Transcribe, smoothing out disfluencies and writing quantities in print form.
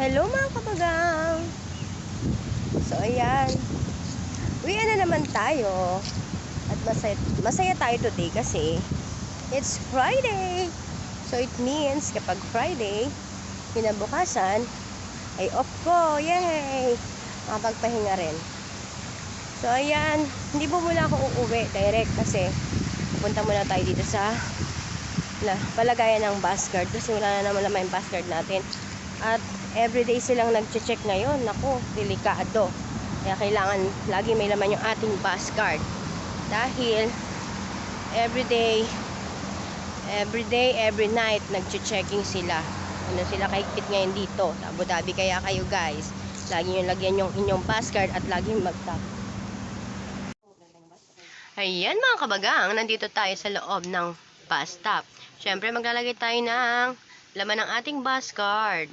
Hello mga kabagang! So ayan, uwi na naman tayo. At masaya tayo today kasi it's Friday. So it means kapag Friday, kinabukasan ay off ko. Yay! Makapagpahinga rin. So ayan, hindi po muna ako uuwi direct kasi pupunta muna tayo dito sa palagayan ng bus guard kasi wala na naman yung bus guard natin. At everyday silang nag-check ngayon. Naku, delikado. Kaya kailangan lagi may laman yung ating bus guard. Dahil everyday, every night nag-checking sila. Ano sila kahigpit ngayon dito sa Abu Dhabi. Kaya kayo guys, lagi nyo lagyan yung inyong bus guard at lagi mag-tap. Ayan mga kabagang, nandito tayo sa loob ng bus stop. Syempre maglalagay tayo ng laman ng ating bus guard.